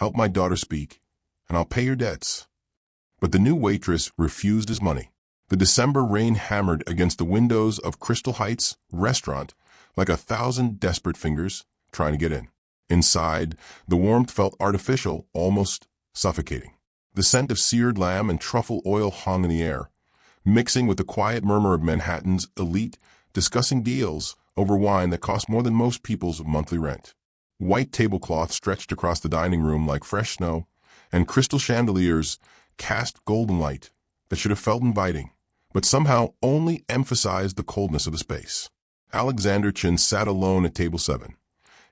Help my daughter speak, and I'll pay your debts." But the new waitress refused his money. The December rain hammered against the windows of Crystal Heights restaurant like 1,000 desperate fingers trying to get in. Inside, the warmth felt artificial, almost suffocating. The scent of seared lamb and truffle oil hung in the air, mixing with the quiet murmur of Manhattan's elite discussing deals over wine that cost more than most people's monthly rent. White tablecloth stretched across the dining room like fresh snow, and crystal chandeliers cast golden light that should have felt inviting, but somehow only emphasized the coldness of the space. Alexander Chin sat alone at table 7,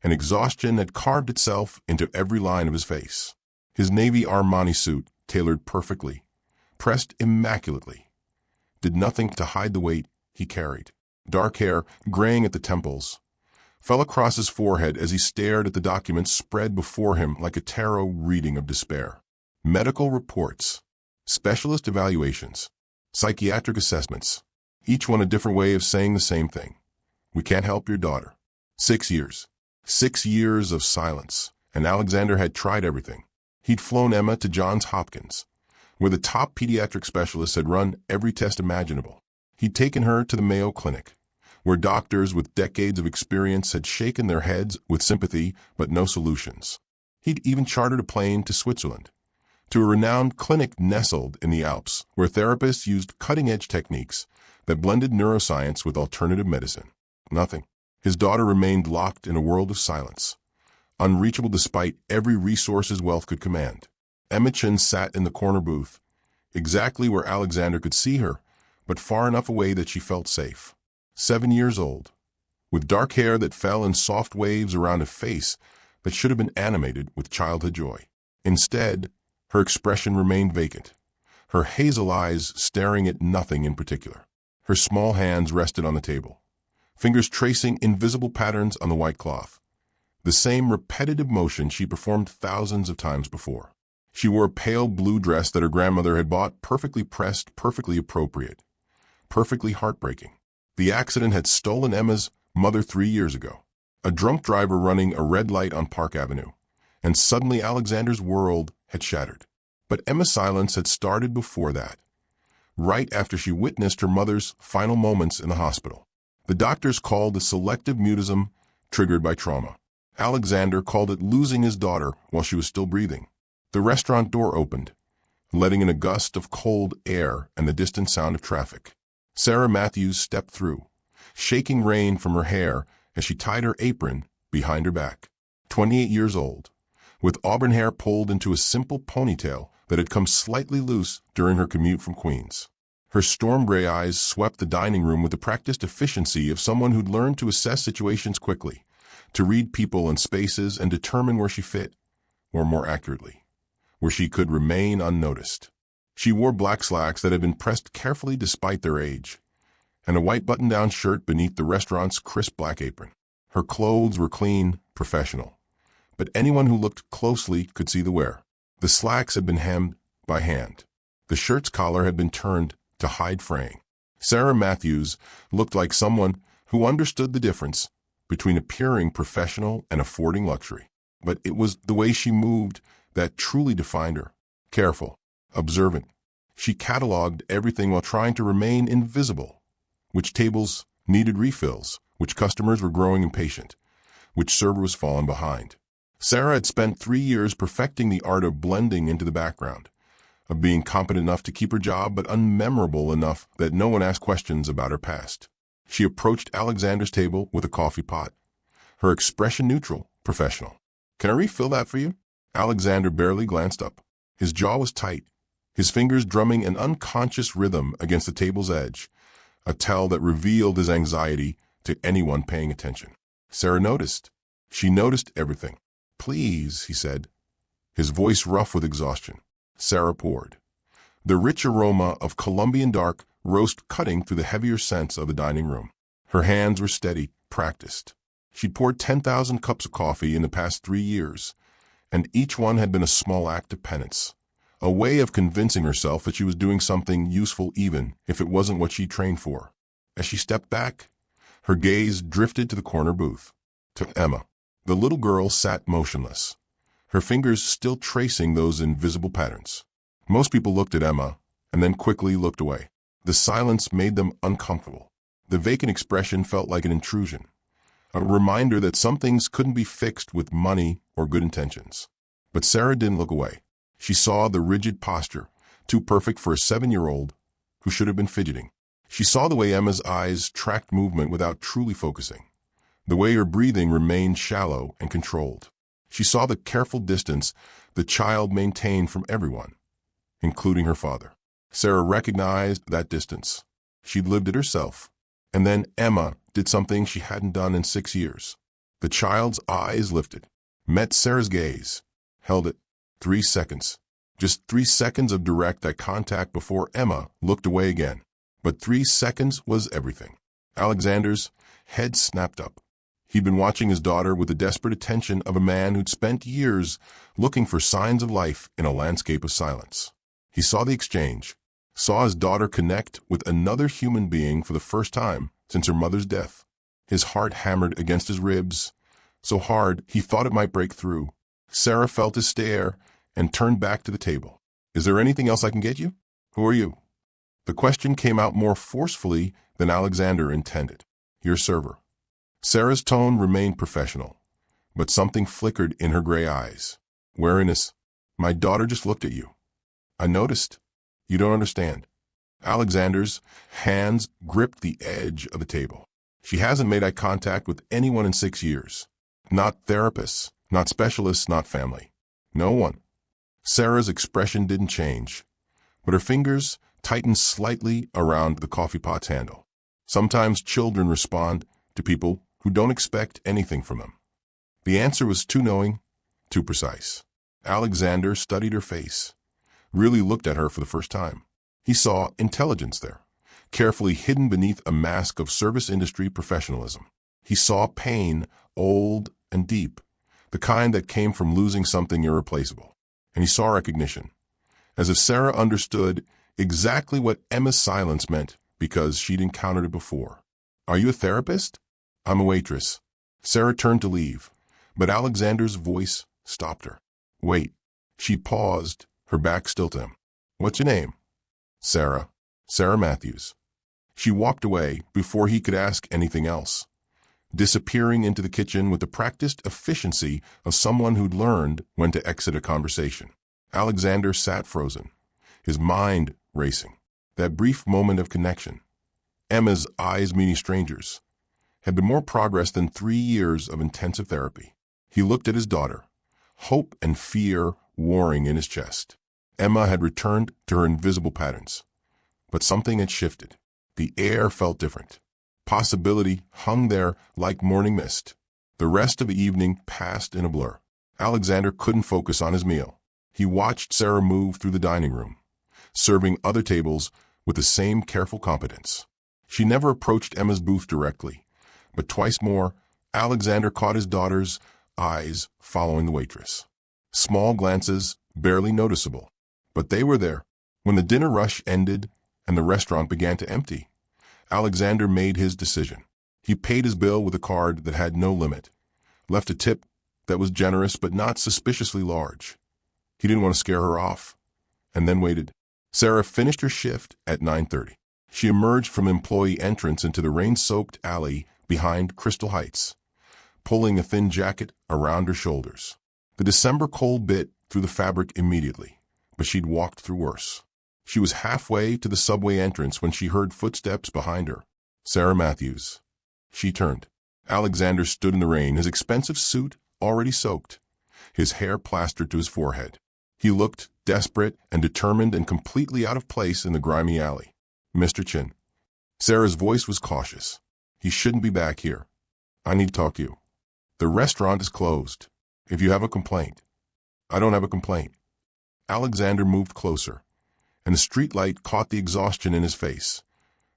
and exhaustion had carved itself into every line of his face. His navy Armani suit, tailored perfectly, pressed immaculately, did nothing to hide the weight he carried. Dark hair, graying at the temples, fell across his forehead as he stared at the documents spread before him like a tarot reading of despair. Medical reports, specialist evaluations, psychiatric assessments, each one a different way of saying the same thing. "We can't help your daughter." 6 years. 6 years of silence, and Alexander had tried everything. He'd flown Emma to Johns Hopkins, where the top pediatric specialists had run every test imaginable. He'd taken her to the Mayo Clinic, where doctors with decades of experience had shaken their heads with sympathy but no solutions. He'd even chartered a plane to Switzerland, to a renowned clinic nestled in the Alps, where therapists used cutting-edge techniques that blended neuroscience with alternative medicine. Nothing. His daughter remained locked in a world of silence, unreachable despite every resource his wealth could command. Emma Chin sat in the corner booth, exactly where Alexander could see her, but far enough away that she felt safe. 7 years old, with dark hair that fell in soft waves around a face that should have been animated with childhood joy. Instead, her expression remained vacant, her hazel eyes staring at nothing in particular. Her small hands rested on the table, fingers tracing invisible patterns on the white cloth, the same repetitive motion she performed thousands of times before. She wore a pale blue dress that her grandmother had bought, perfectly pressed, perfectly appropriate, perfectly heartbreaking. The accident had stolen Emma's mother 3 years ago. A drunk driver running a red light on Park Avenue, and suddenly Alexander's world had shattered. But Emma's silence had started before that, right after she witnessed her mother's final moments in the hospital. The doctors called it selective mutism triggered by trauma. Alexander called it losing his daughter while she was still breathing. The restaurant door opened, letting in a gust of cold air and the distant sound of traffic. Sarah Matthews stepped through, shaking rain from her hair as she tied her apron behind her back. 28 years old, with auburn hair pulled into a simple ponytail that had come slightly loose during her commute from Queens. Her storm gray eyes swept the dining room with the practiced efficiency of someone who'd learned to assess situations quickly, to read people and spaces and determine where she fit, or more accurately, where she could remain unnoticed. She wore black slacks that had been pressed carefully despite their age, and a white button-down shirt beneath the restaurant's crisp black apron. Her clothes were clean, professional, but anyone who looked closely could see the wear. The slacks had been hemmed by hand. The shirt's collar had been turned to hide fraying. Sarah Matthews looked like someone who understood the difference between appearing professional and affording luxury. But it was the way she moved that truly defined her. Careful, observant. She cataloged everything while trying to remain invisible. Which tables needed refills, which customers were growing impatient, which server was falling behind. Sarah had spent 3 years perfecting the art of blending into the background, of being competent enough to keep her job but unmemorable enough that no one asked questions about her past. She approached Alexander's table with a coffee pot, her expression neutral, professional. "Can I refill that for you?" Alexander barely glanced up. His jaw was tight, his fingers drumming an unconscious rhythm against the table's edge, a tell that revealed his anxiety to anyone paying attention. Sarah noticed. She noticed everything. "Please," he said, his voice rough with exhaustion. Sarah poured. The rich aroma of Colombian dark roast cutting through the heavier scents of the dining room. Her hands were steady, practiced. She'd poured 10,000 cups of coffee in the past 3 years, and each one had been a small act of penance, a way of convincing herself that she was doing something useful even if it wasn't what she trained for. As she stepped back, her gaze drifted to the corner booth, to Emma. The little girl sat motionless, her fingers still tracing those invisible patterns. Most people looked at Emma and then quickly looked away. The silence made them uncomfortable. The vacant expression felt like an intrusion, a reminder that some things couldn't be fixed with money or good intentions. But Sarah didn't look away. She saw the rigid posture, too perfect for a 7-year-old who should have been fidgeting. She saw the way Emma's eyes tracked movement without truly focusing, the way her breathing remained shallow and controlled. She saw the careful distance the child maintained from everyone, including her father. Sarah recognized that distance. She'd lived it herself. And then Emma did something she hadn't done in 6 years. The child's eyes lifted, met Sarah's gaze, held it 3 seconds. Just 3 seconds of direct eye contact before Emma looked away again. But 3 seconds was everything. Alexander's head snapped up. He'd been watching his daughter with the desperate attention of a man who'd spent years looking for signs of life in a landscape of silence. He saw the exchange, saw his daughter connect with another human being for the first time since her mother's death. His heart hammered against his ribs, so hard he thought it might break through. Sarah felt his stare and turned back to the table. "Is there anything else I can get you? Who are you?" The question came out more forcefully than Alexander intended. "Your server." Sarah's tone remained professional, but something flickered in her gray eyes. "Wariness, my daughter just looked at you. I noticed. You don't understand." Alexander's hands gripped the edge of the table. "She hasn't made eye contact with anyone in 6 years. Not therapists, not specialists, not family. No one." Sarah's expression didn't change, but her fingers tightened slightly around the coffee pot's handle. Sometimes children respond to people who don't expect anything from them. The answer was too knowing, too precise. Alexander studied her face, really looked at her for the first time. He saw intelligence there, carefully hidden beneath a mask of service industry professionalism. He saw pain, old and deep, the kind that came from losing something irreplaceable. And he saw recognition, as if Sarah understood exactly what Emma's silence meant because she'd encountered it before. "Are you a therapist?" "I'm a waitress." Sarah turned to leave, but Alexander's voice stopped her. "Wait." She paused, her back still to him. "What's your name?" "Sarah. Sarah Matthews." She walked away before he could ask anything else, disappearing into the kitchen with the practiced efficiency of someone who'd learned when to exit a conversation. Alexander sat frozen, his mind racing. That brief moment of connection, Emma's eyes meeting strangers, had been more progress than 3 years of intensive therapy. He looked at his daughter, hope and fear warring in his chest. Emma had returned to her invisible patterns, but something had shifted. The air felt different. Possibility hung there like morning mist. The rest of the evening passed in a blur. Alexander couldn't focus on his meal. He watched Sarah move through the dining room, serving other tables with the same careful competence. She never approached Emma's booth directly, but twice more, Alexander caught his daughter's eyes following the waitress. Small glances, barely noticeable, but they were there. When the dinner rush ended and the restaurant began to empty, Alexander made his decision. He paid his bill with a card that had no limit, left a tip that was generous but not suspiciously large. He didn't want to scare her off, and then waited. Sarah finished her shift at 9:30. She emerged from employee entrance into the rain-soaked alley behind Crystal Heights, pulling a thin jacket around her shoulders. The December cold bit through the fabric immediately, but she'd walked through worse. She was halfway to the subway entrance when she heard footsteps behind her. Sarah Matthews. She turned. Alexander stood in the rain, his expensive suit already soaked, his hair plastered to his forehead. He looked desperate and determined and completely out of place in the grimy alley. "Mr. Chin." Sarah's voice was cautious. "He shouldn't be back here. I need to talk to you. The restaurant is closed. If you have a complaint." "I don't have a complaint." Alexander moved closer, and the streetlight caught the exhaustion in his face,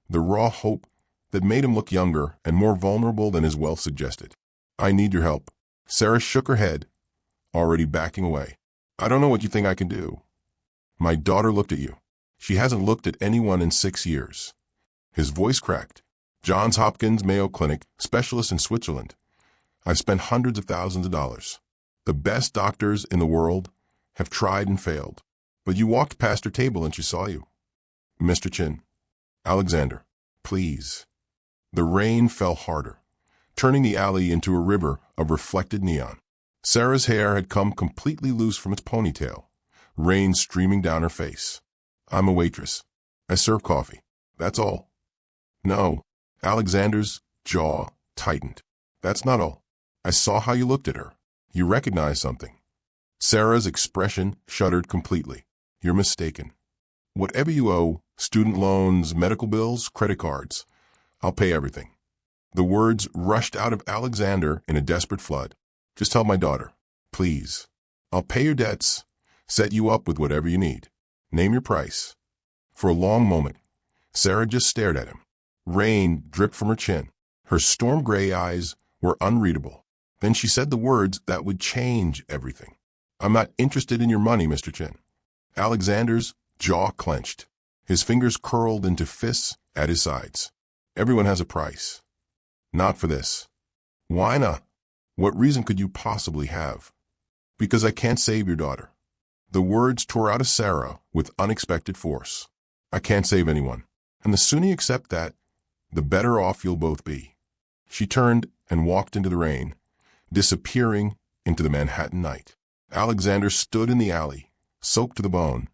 the raw hope that made him look younger and more vulnerable than his wealth suggested. "I need your help." Sarah shook her head, already backing away. "I don't know what you think I can do." "My daughter looked at you. She hasn't looked at anyone in 6 years." His voice cracked. "Johns Hopkins Mayo Clinic, specialist in Switzerland. I've spent hundreds of thousands of dollars. The best doctors in the world have tried and failed. But you walked past her table and she saw you. Mr. Chin. Alexander, please. The rain fell harder, turning the alley into a river of reflected neon. Sarah's hair had come completely loose from its ponytail, rain streaming down her face. I'm a waitress. I serve coffee. That's all. No. Alexander's jaw tightened. That's not all. I saw how you looked at her. You recognized something. Sarah's expression shuddered completely. You're mistaken. Whatever you owe, student loans, medical bills, credit cards, I'll pay everything. The words rushed out of Alexander in a desperate flood. Just tell my daughter, please. I'll pay your debts, set you up with whatever you need. Name your price. For a long moment, Sarah just stared at him. Rain dripped from her chin. Her storm gray eyes were unreadable. Then she said the words that would change everything. I'm not interested in your money, Mr. Chin. Alexander's jaw clenched. His fingers curled into fists at his sides. Everyone has a price. Not for this. Why not? What reason could you possibly have? Because I can't save your daughter. The words tore out of Sarah with unexpected force. I can't save anyone. And the sooner you accept that, the better off you'll both be. She turned and walked into the rain, disappearing into the Manhattan night. Alexander stood in the alley, soaked to the bone,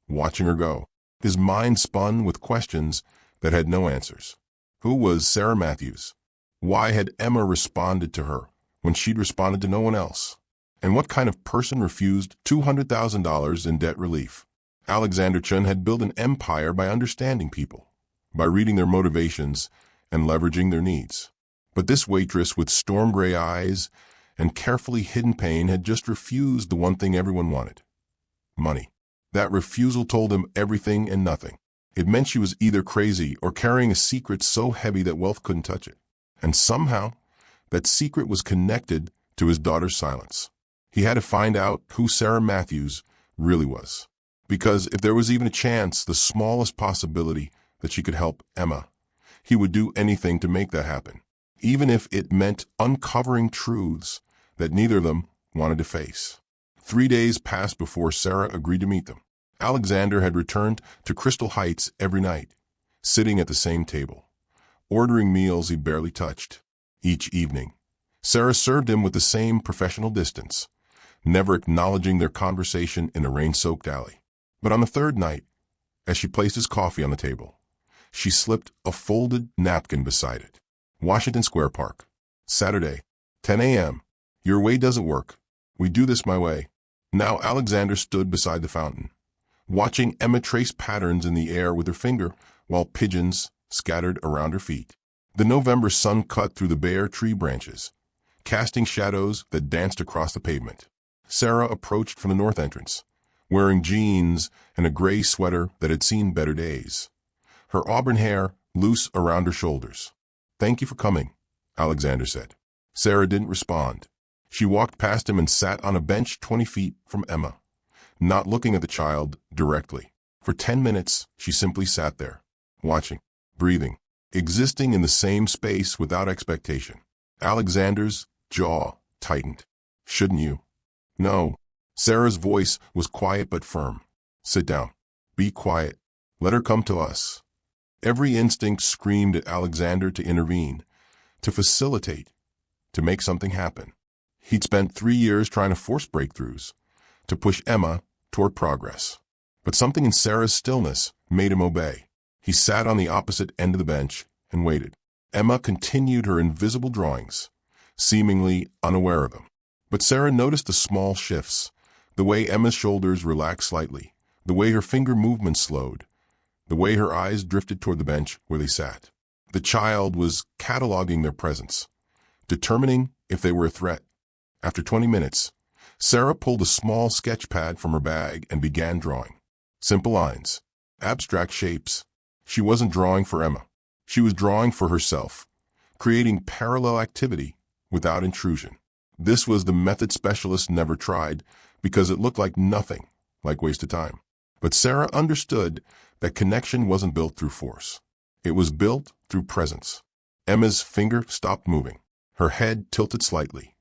watching her go. His mind spun with questions that had no answers. Who was Sarah Matthews? Why had Emma responded to her when she'd responded to no one else? And what kind of person refused $200,000 in debt relief? Alexander Chun had built an empire by understanding people, by reading their motivations and leveraging their needs. But this waitress with storm gray eyes and carefully hidden pain had just refused the one thing everyone wanted: money. That refusal told him everything and nothing. It meant she was either crazy or carrying a secret so heavy that wealth couldn't touch it. And somehow, that secret was connected to his daughter's silence. He had to find out who Sarah Matthews really was. Because if there was even a chance, the smallest possibility that she could help Emma, he would do anything to make that happen, even if it meant uncovering truths that neither of them wanted to face. 3 days passed before Sarah agreed to meet them. Alexander had returned to Crystal Heights every night, sitting at the same table, ordering meals he barely touched. Each evening, Sarah served him with the same professional distance, never acknowledging their conversation in the rain-soaked alley. But on the third night, as she placed his coffee on the table, she slipped a folded napkin beside it. Washington Square Park, Saturday, 10 a.m. Your way doesn't work. We do this my way. Now Alexander stood beside the fountain, watching Emma trace patterns in the air with her finger while pigeons scattered around her feet. The November sun cut through the bare tree branches, casting shadows that danced across the pavement. Sarah approached from the north entrance, wearing jeans and a gray sweater that had seen better days, her auburn hair loose around her shoulders. Thank you for coming, Alexander said. Sarah didn't respond. She walked past him and sat on a bench 20 feet from Emma, not looking at the child directly. For 10 minutes, she simply sat there, watching, breathing, existing in the same space without expectation. Alexander's jaw tightened. Shouldn't you? No. Sarah's voice was quiet but firm. Sit down. Be quiet. Let her come to us. Every instinct screamed at Alexander to intervene, to facilitate, to make something happen. He'd spent 3 years trying to force breakthroughs, to push Emma toward progress. But something in Sarah's stillness made him obey. He sat on the opposite end of the bench and waited. Emma continued her invisible drawings, seemingly unaware of him. But Sarah noticed the small shifts, the way Emma's shoulders relaxed slightly, the way her finger movements slowed, the way her eyes drifted toward the bench where they sat. The child was cataloging their presence, determining if they were a threat. After 20 minutes, Sarah pulled a small sketch pad from her bag and began drawing. Simple lines, abstract shapes. She wasn't drawing for Emma. She was drawing for herself, creating parallel activity without intrusion. This was the method specialists never tried because it looked like nothing, like wasted time. But Sarah understood that connection wasn't built through force. It was built through presence. Emma's finger stopped moving. Her head tilted slightly,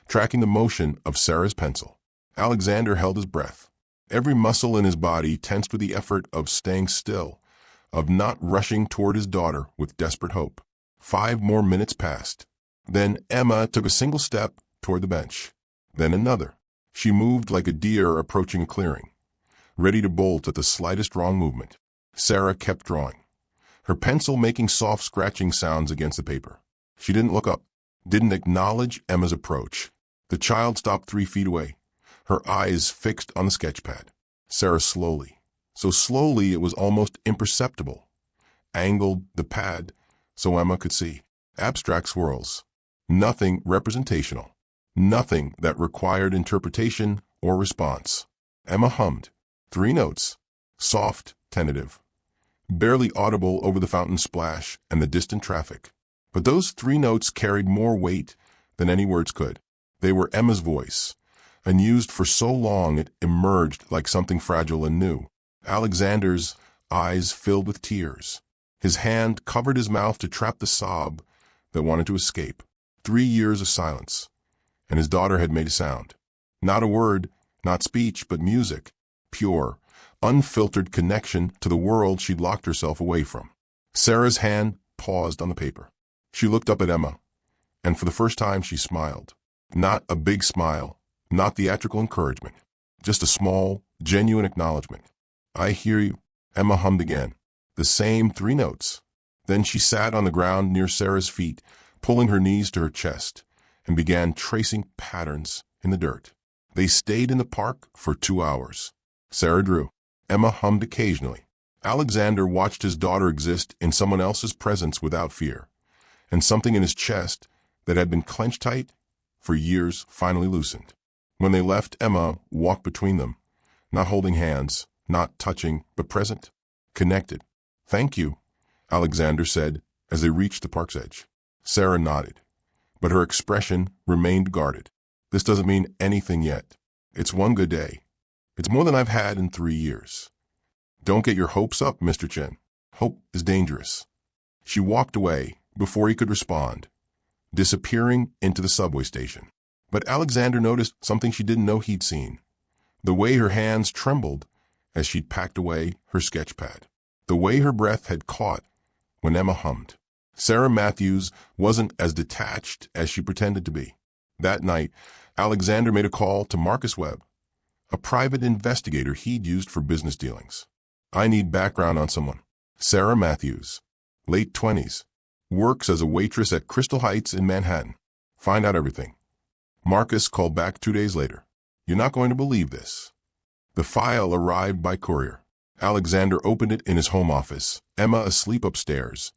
tracking the motion of Sarah's pencil. Alexander held his breath. Every muscle in his body tensed with the effort of staying still, of not rushing toward his daughter with desperate hope. 5 more minutes passed. Then Emma took a single step toward the bench. Then another. She moved like a deer approaching a clearing, ready to bolt at the slightest wrong movement. Sarah kept drawing, her pencil making soft scratching sounds against the paper. She didn't look up, didn't acknowledge Emma's approach. The child stopped 3 feet away, her eyes fixed on the sketchpad. Sarah slowly, so slowly it was almost imperceptible, angled the pad so Emma could see. Abstract swirls. Nothing representational. Nothing that required interpretation or response. Emma hummed. 3 notes. Soft, tentative. Barely audible over the fountain splash and the distant traffic. But those 3 notes carried more weight than any words could. They were Emma's voice, unused for so long it emerged like something fragile and new. Alexander's eyes filled with tears. His hand covered his mouth to trap the sob that wanted to escape. 3 years of silence, and his daughter had made a sound. Not a word, not speech, but music. Pure, unfiltered connection to the world she'd locked herself away from. Sarah's hand paused on the paper. She looked up at Emma, and for the first time she smiled. Not a big smile, not theatrical encouragement, just a small, genuine acknowledgement. I hear you, Emma hummed again. The same 3 notes. Then she sat on the ground near Sarah's feet, pulling her knees to her chest, and began tracing patterns in the dirt. They stayed in the park for 2 hours. Sarah drew. Emma hummed occasionally. Alexander watched his daughter exist in someone else's presence without fear, and something in his chest that had been clenched tight for years finally loosened. When they left, Emma walked between them, not holding hands, not touching, but present, connected. Thank you, Alexander said as they reached the park's edge. Sarah nodded, but her expression remained guarded. This doesn't mean anything yet. It's one good day. It's more than I've had in 3 years. Don't get your hopes up, Mr. Chen. Hope is dangerous. She walked away before he could respond, disappearing into the subway station. But Alexander noticed something she didn't know he'd seen. The way her hands trembled as she'd packed away her sketchpad. The way her breath had caught when Emma hummed. Sarah Matthews wasn't as detached as she pretended to be. That night, Alexander made a call to Marcus Webb, a private investigator he'd used for business dealings. I need background on someone. Sarah Matthews, late 20s, works as a waitress at Crystal Heights in Manhattan. Find out everything. Marcus called back 2 days later. You're not going to believe this. The file arrived by courier. Alexander opened it in his home office, Emma asleep upstairs,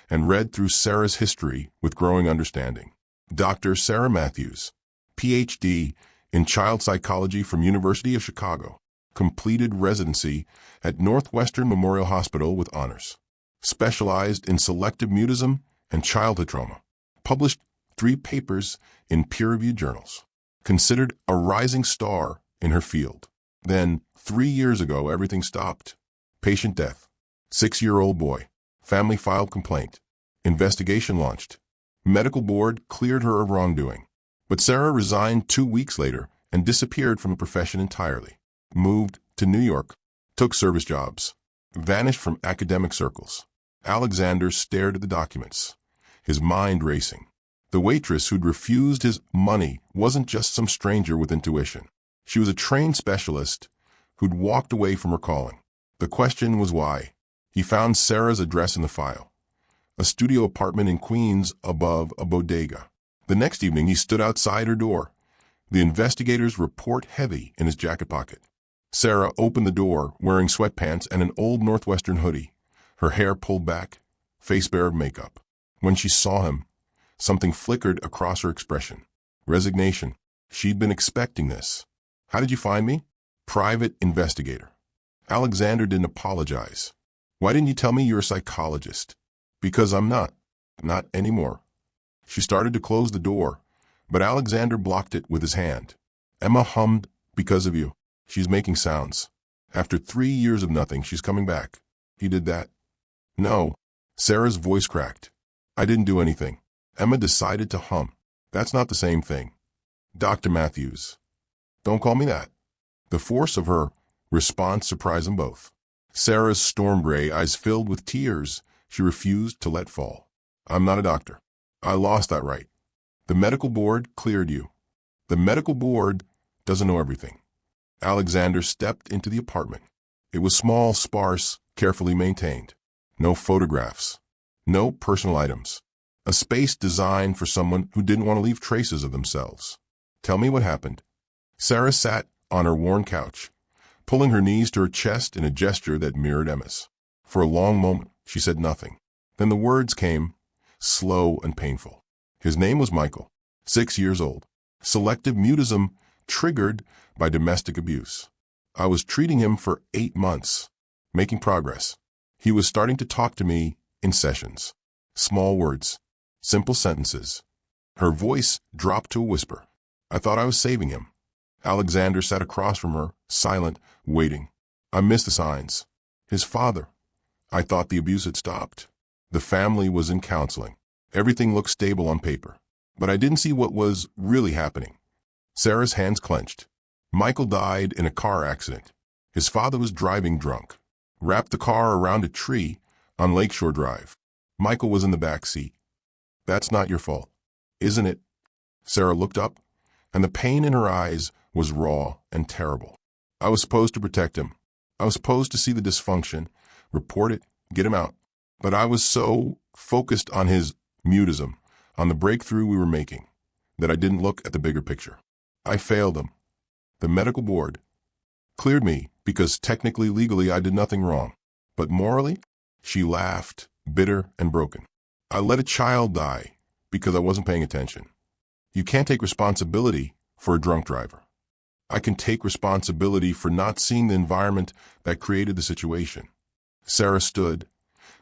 and read through Sarah's history with growing understanding. Dr. Sarah Matthews, Ph.D. in child psychology from University of Chicago, completed residency at Northwestern Memorial Hospital with honors, specialized in selective mutism and childhood trauma, published 3 papers in peer-reviewed journals, considered a rising star in her field. Then, 3 years ago, everything stopped. Patient death. 6-year-old boy. Family filed complaint. Investigation launched. Medical board cleared her of wrongdoing. But Sarah resigned 2 weeks later and disappeared from the profession entirely. Moved to New York. Took service jobs. Vanished from academic circles. Alexander stared at the documents, his mind racing. The waitress who'd refused his money wasn't just some stranger with intuition. She was a trained specialist who'd walked away from her calling. The question was why. He found Sarah's address in the file, a studio apartment in Queens above a bodega. The next evening, he stood outside her door, the investigator's report heavy in his jacket pocket. Sarah opened the door wearing sweatpants and an old Northwestern hoodie, her hair pulled back, face bare of makeup. When she saw him, something flickered across her expression. Resignation. She'd been expecting this. How did you find me? Private investigator. Alexander didn't apologize. Why didn't you tell me you're a psychologist? Because I'm not. Not anymore. She started to close the door, but Alexander blocked it with his hand. Emma hummed, because of you. She's making sounds. After 3 years of nothing, she's coming back. He did that. No. Sarah's voice cracked. I didn't do anything. Emma decided to hum. That's not the same thing. Dr. Matthews. Don't call me that. The force of her response surprised them both. Sarah's storm gray eyes filled with tears she refused to let fall. I'm not a doctor. I lost that right. The medical board cleared you. The medical board doesn't know everything. Alexander stepped into the apartment. It was small, sparse, carefully maintained. No photographs. No personal items. A space designed for someone who didn't want to leave traces of themselves. Tell me what happened. Sarah sat on her worn couch, pulling her knees to her chest in a gesture that mirrored Emma's. For a long moment, she said nothing. Then the words came, slow and painful. His name was Michael, 6 years old. Selective mutism triggered by domestic abuse. I was treating him for 8 months, making progress. He was starting to talk to me in sessions. Small words, simple sentences. Her voice dropped to a whisper. I thought I was saving him. Alexander sat across from her, silent, waiting. I missed the signs. His father. I thought the abuse had stopped. The family was in counseling. Everything looked stable on paper. But I didn't see what was really happening. Sarah's hands clenched. Michael died in a car accident. His father was driving drunk. Wrapped the car around a tree on Lakeshore Drive. Michael was in the back seat. That's not your fault, isn't it? Sarah looked up, and the pain in her eyes was raw and terrible. I was supposed to protect him. I was supposed to see the dysfunction, report it, get him out. But I was so focused on his mutism, on the breakthrough we were making, that I didn't look at the bigger picture. I failed him. The medical board cleared me because technically, legally, I did nothing wrong. But morally, she laughed, bitter and broken. I let a child die because I wasn't paying attention. You can't take responsibility for a drunk driver. I can take responsibility for not seeing the environment that created the situation. Sarah stood,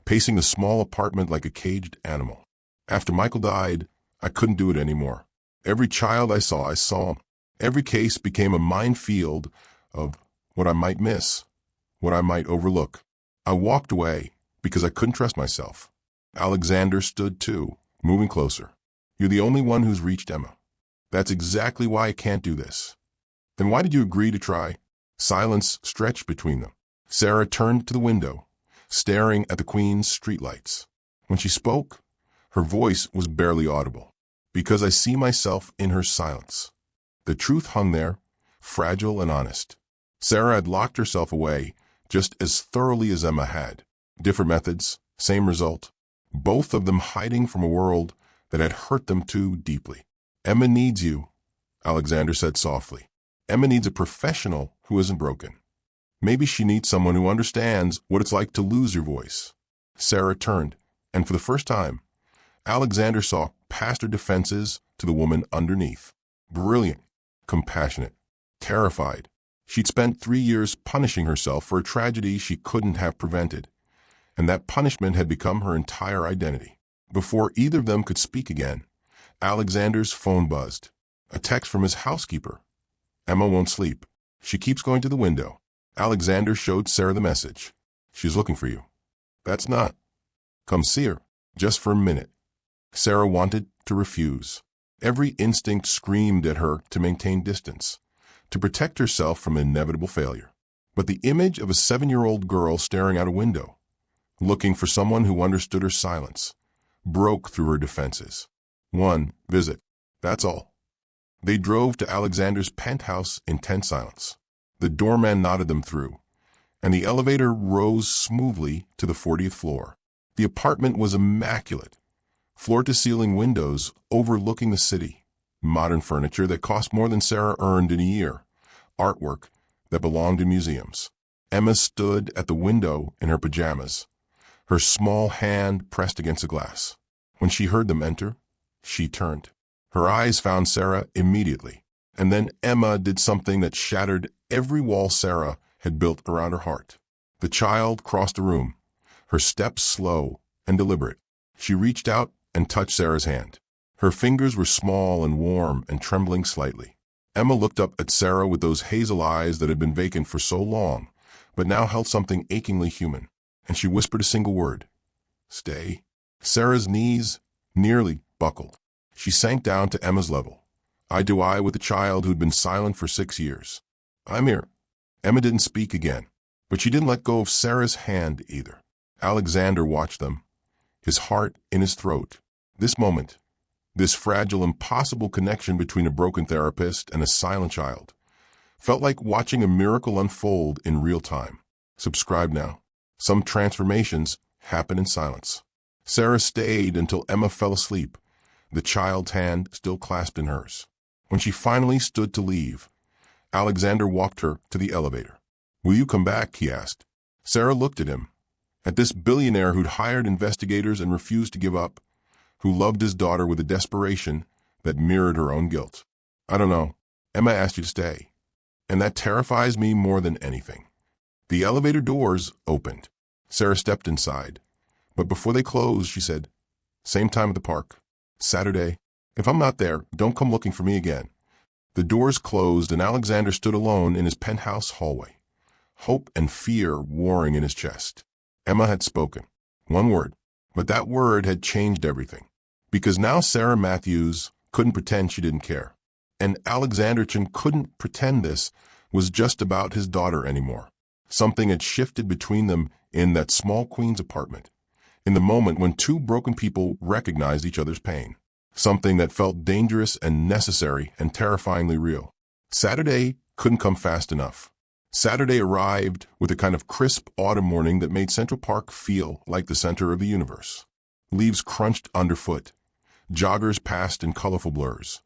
pacing the small apartment like a caged animal. After Michael died, I couldn't do it anymore. Every child I saw him. Every case became a minefield of what I might miss, what I might overlook. I walked away because I couldn't trust myself. Alexander stood too, moving closer. You're the only one who's reached Emma. That's exactly why I can't do this. Then why did you agree to try? Silence stretched between them. Sarah turned to the window, staring at the Queen's streetlights. When she spoke, her voice was barely audible. Because I see myself in her silence. The truth hung there, fragile and honest. Sarah had locked herself away just as thoroughly as Emma had. Different methods, same result. Both of them hiding from a world that had hurt them too deeply. Emma needs you, Alexander said softly. Emma needs a professional who isn't broken. Maybe she needs someone who understands what it's like to lose your voice. Sarah turned, and for the first time, Alexander saw past her defenses to the woman underneath. Brilliant, compassionate, terrified. She'd spent 3 years punishing herself for a tragedy she couldn't have prevented, and that punishment had become her entire identity. Before either of them could speak again, Alexander's phone buzzed. A text from his housekeeper. Emma won't sleep. She keeps going to the window. Alexander showed Sarah the message. She's looking for you. That's not. Come see her, just for a minute. Sarah wanted to refuse. Every instinct screamed at her to maintain distance, to protect herself from inevitable failure. But the image of a 7-year-old girl staring out a window, looking for someone who understood her silence, broke through her defenses. One visit. That's all. They drove to Alexander's penthouse in tense silence. The doorman nodded them through, and the elevator rose smoothly to the 40th floor. The apartment was immaculate. Floor-to-ceiling windows overlooking the city. Modern furniture that cost more than Sarah earned in a year. Artwork that belonged in museums. Emma stood at the window in her pajamas, her small hand pressed against the glass. When she heard them enter, she turned. Her eyes found Sarah immediately, and then Emma did something that shattered every wall Sarah had built around her heart. The child crossed the room, her steps slow and deliberate. She reached out and touched Sarah's hand. Her fingers were small and warm and trembling slightly. Emma looked up at Sarah with those hazel eyes that had been vacant for so long, but now held something achingly human, and she whispered a single word. Stay. Sarah's knees nearly buckled. She sank down to Emma's level, eye to eye with the child who'd been silent for 6 years. "I'm here." Emma didn't speak again, but she didn't let go of Sarah's hand either. Alexander watched them, his heart in his throat. This moment, this fragile, impossible connection between a broken therapist and a silent child, felt like watching a miracle unfold in real time. Subscribe now. Some transformations happen in silence. Sarah stayed until Emma fell asleep, the child's hand still clasped in hers. When she finally stood to leave, Alexander walked her to the elevator. "Will you come back?" he asked. Sarah looked at him, at this billionaire who'd hired investigators and refused to give up, who loved his daughter with a desperation that mirrored her own guilt. "I don't know. Emma asked you to stay, and that terrifies me more than anything." The elevator doors opened. Sarah stepped inside, but before they closed, she said, "Same time at the park. Saturday. If I'm not there, don't come looking for me again." The doors closed, and Alexander stood alone in his penthouse hallway, hope and fear warring in his chest. Emma had spoken. One word. But that word had changed everything. Because now Sarah Matthews couldn't pretend she didn't care. And Alexanderson couldn't pretend this was just about his daughter anymore. Something had shifted between them in that small Queens apartment, in the moment when two broken people recognized each other's pain. Something that felt dangerous and necessary and terrifyingly real. Saturday couldn't come fast enough. Saturday arrived with a kind of crisp autumn morning that made Central Park feel like the center of the universe. Leaves crunched underfoot, joggers passed in colorful blurs,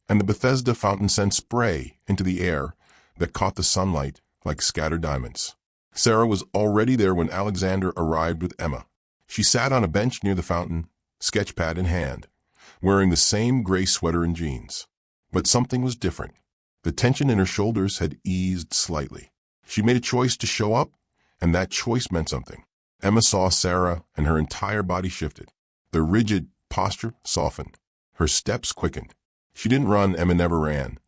and the Bethesda fountain sent spray into the air that caught the sunlight like scattered diamonds. Sarah was already there when Alexander arrived with Emma. She sat on a bench near the fountain, sketchpad in hand, wearing the same gray sweater and jeans. But something was different. The tension in her shoulders had eased slightly. She made a choice to show up, and that choice meant something. Emma saw Sarah, and her entire body shifted. The rigid posture softened. Her steps quickened. She didn't run, Emma never ran,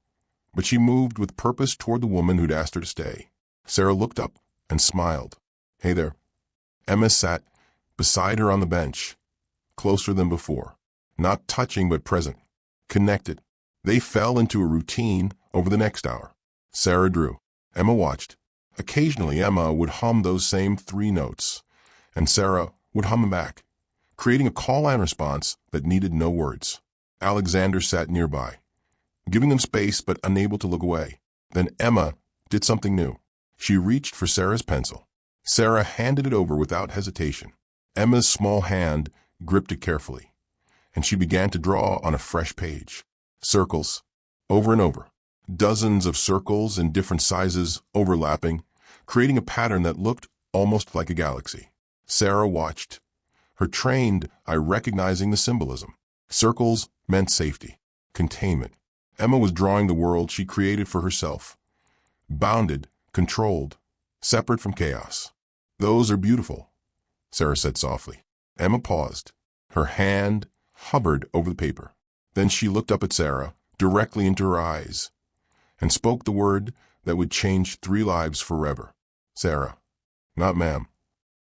but she moved with purpose toward the woman who'd asked her to stay. Sarah looked up and smiled. "Hey there." Emma sat beside her on the bench, closer than before. Not touching but present, connected. They fell into a routine over the next hour. Sarah drew. Emma watched. Occasionally, Emma would hum those same 3 notes, and Sarah would hum them back, creating a call and response that needed no words. Alexander sat nearby, giving them space but unable to look away. Then Emma did something new. She reached for Sarah's pencil. Sarah handed it over without hesitation. Emma's small hand gripped it carefully, and she began to draw on a fresh page. Circles, over and over. Dozens of circles in different sizes overlapping, creating a pattern that looked almost like a galaxy. Sarah watched, her trained eye recognizing the symbolism. Circles meant safety, containment. Emma was drawing the world she created for herself. Bounded, controlled, separate from chaos. "Those are beautiful," Sarah said softly. Emma paused. Her hand hovered over the paper. Then she looked up at Sarah, directly into her eyes, and spoke the word that would change 3 lives forever. Sarah. Not ma'am.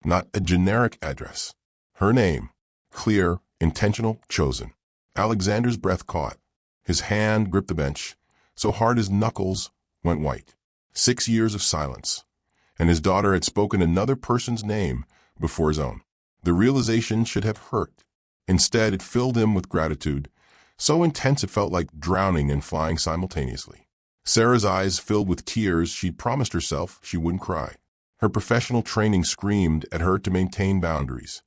Not a generic address. Her name. Clear, intentional, chosen. Alexander's breath caught. His hand gripped the bench, so hard his knuckles went white. 6 years of silence, and his daughter had spoken another person's name before his own. The realization should have hurt. Instead, it filled him with gratitude, so intense it felt like drowning and flying simultaneously. Sarah's eyes filled with tears. She'd promised herself she wouldn't cry. Her professional training screamed at her to maintain boundaries,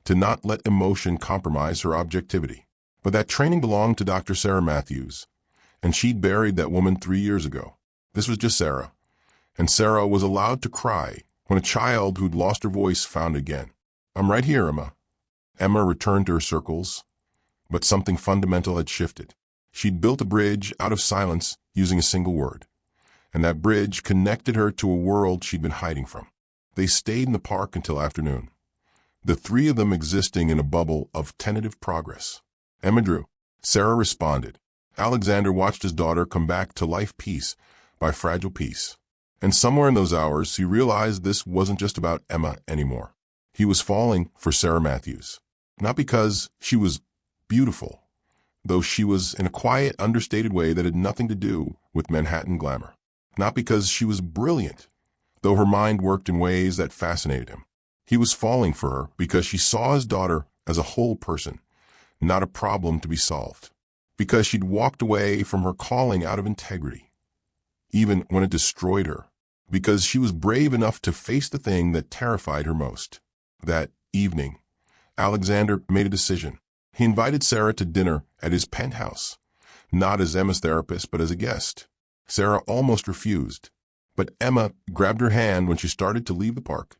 to not let emotion compromise her objectivity. But that training belonged to Dr. Sarah Matthews, and she'd buried that woman 3 years ago. This was just Sarah, and Sarah was allowed to cry when a child who'd lost her voice found it again. "I'm right here, Emma." Emma returned to her circles, but something fundamental had shifted. She'd built a bridge out of silence using a single word, and that bridge connected her to a world she'd been hiding from. They stayed in the park until afternoon, the 3 of them existing in a bubble of tentative progress. Emma drew. Sarah responded. Alexander watched his daughter come back to life piece by fragile piece. And somewhere in those hours, he realized this wasn't just about Emma anymore. He was falling for Sarah Matthews. Not because she was beautiful, though she was in a quiet, understated way that had nothing to do with Manhattan glamour. Not because she was brilliant, though her mind worked in ways that fascinated him. He was falling for her because she saw his daughter as a whole person, not a problem to be solved. Because she'd walked away from her calling out of integrity, even when it destroyed her. Because she was brave enough to face the thing that terrified her most. That evening, Alexander made a decision. He invited Sarah to dinner at his penthouse, not as Emma's therapist, but as a guest. Sarah almost refused, but Emma grabbed her hand when she started to leave the park,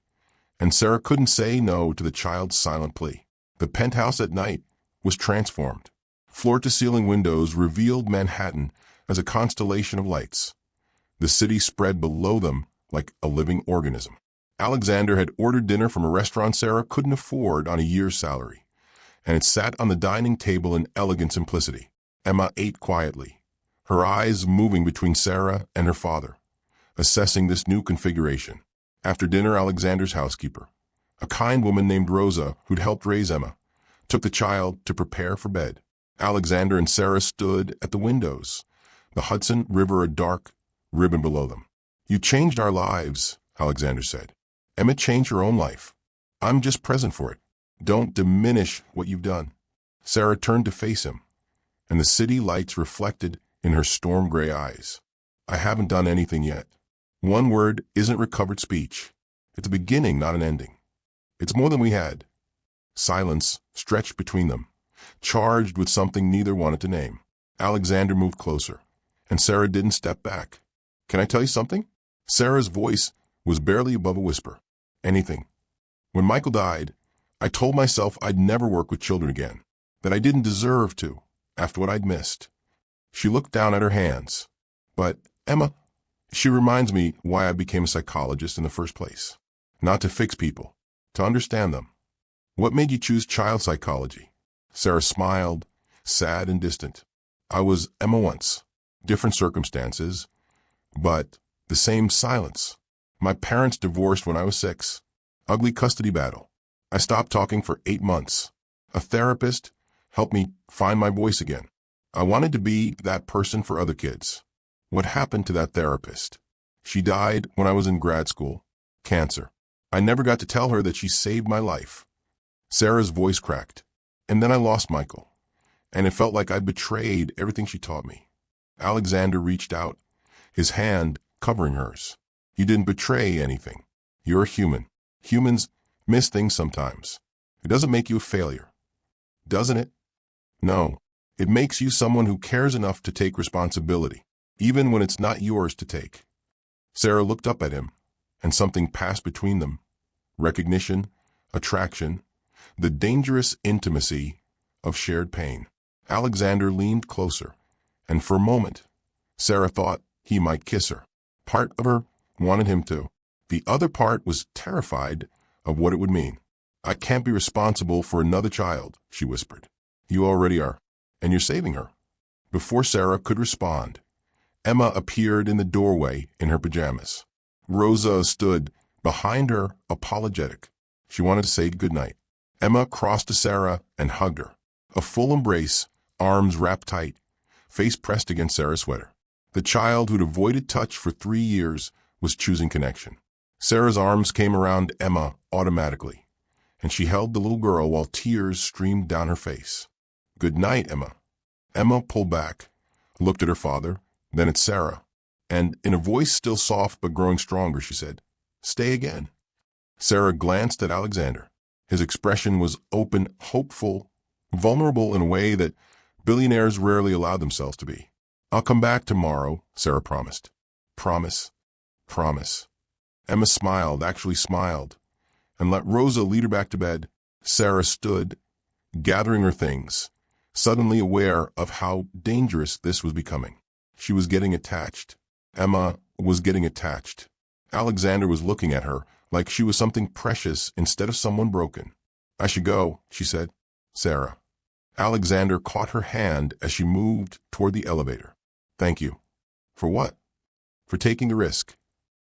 and Sarah couldn't say no to the child's silent plea. The penthouse at night was transformed. Floor-to-ceiling windows revealed Manhattan as a constellation of lights. The city spread below them like a living organism. Alexander had ordered dinner from a restaurant Sarah couldn't afford on a year's salary, and it sat on the dining table in elegant simplicity. Emma ate quietly, her eyes moving between Sarah and her father, assessing this new configuration. After dinner, Alexander's housekeeper, a kind woman named Rosa who'd helped raise Emma, took the child to prepare for bed. Alexander and Sarah stood at the windows, the Hudson River a dark ribbon below them. "You changed our lives," Alexander said. "Emma changed her own life. I'm just present for it. Don't diminish what you've done." Sarah turned to face him, and the city lights reflected in her storm-gray eyes. "I haven't done anything yet. One word isn't recovered speech. It's a beginning, not an ending. It's more than we had." Silence stretched between them, charged with something neither wanted to name. Alexander moved closer, and Sarah didn't step back. "Can I tell you something?" Sarah's voice was barely above a whisper. "Anything. When Michael died, I told myself I'd never work with children again, that I didn't deserve to, after what I'd missed." She looked down at her hands. "But, Emma, she reminds me why I became a psychologist in the first place. Not to fix people, to understand them." "What made you choose child psychology?" Sarah smiled, sad and distant. "I was Emma once. Different circumstances, but the same silence. My parents divorced when I was 6. Ugly custody battle. I stopped talking for 8 months. A therapist helped me find my voice again. I wanted to be that person for other kids. What happened to that therapist? She died when I was in grad school. Cancer. I never got to tell her that she saved my life." Sarah's voice cracked. "And then I lost Michael, and it felt like I'd betrayed everything she taught me." Alexander reached out, his hand covering hers. "You didn't betray anything. You're a human. Humans miss things sometimes. It doesn't make you a failure, doesn't it?" "No. It makes you someone who cares enough to take responsibility, even when it's not yours to take." Sarah looked up at him, and something passed between them. Recognition, attraction, the dangerous intimacy of shared pain. Alexander leaned closer, and for a moment, Sarah thought he might kiss her. Part of her wanted him to. The other part was terrified of what it would mean. "I can't be responsible for another child," she whispered. "You already are, and you're saving her." Before Sarah could respond, Emma appeared in the doorway in her pajamas. Rosa stood behind her, apologetic. She wanted to say goodnight. Emma crossed to Sarah and hugged her. A full embrace, arms wrapped tight, face pressed against Sarah's sweater. The child who'd avoided touch for 3 years was choosing connection. Sarah's arms came around Emma automatically, and she held the little girl while tears streamed down her face. "Good night, Emma." Emma pulled back, looked at her father, then at Sarah, and in a voice still soft but growing stronger, she said, "Stay again." Sarah glanced at Alexander. His expression was open, hopeful, vulnerable in a way that billionaires rarely allow themselves to be. "I'll come back tomorrow," Sarah promised. "Promise? Promise." Emma smiled, actually smiled, and let Rosa lead her back to bed. Sarah stood, gathering her things, suddenly aware of how dangerous this was becoming. She was getting attached. Emma was getting attached. Alexander was looking at her like she was something precious instead of someone broken. "I should go," she said. "Sarah." Alexander caught her hand as she moved toward the elevator. "Thank you." "For what?" "For taking the risk."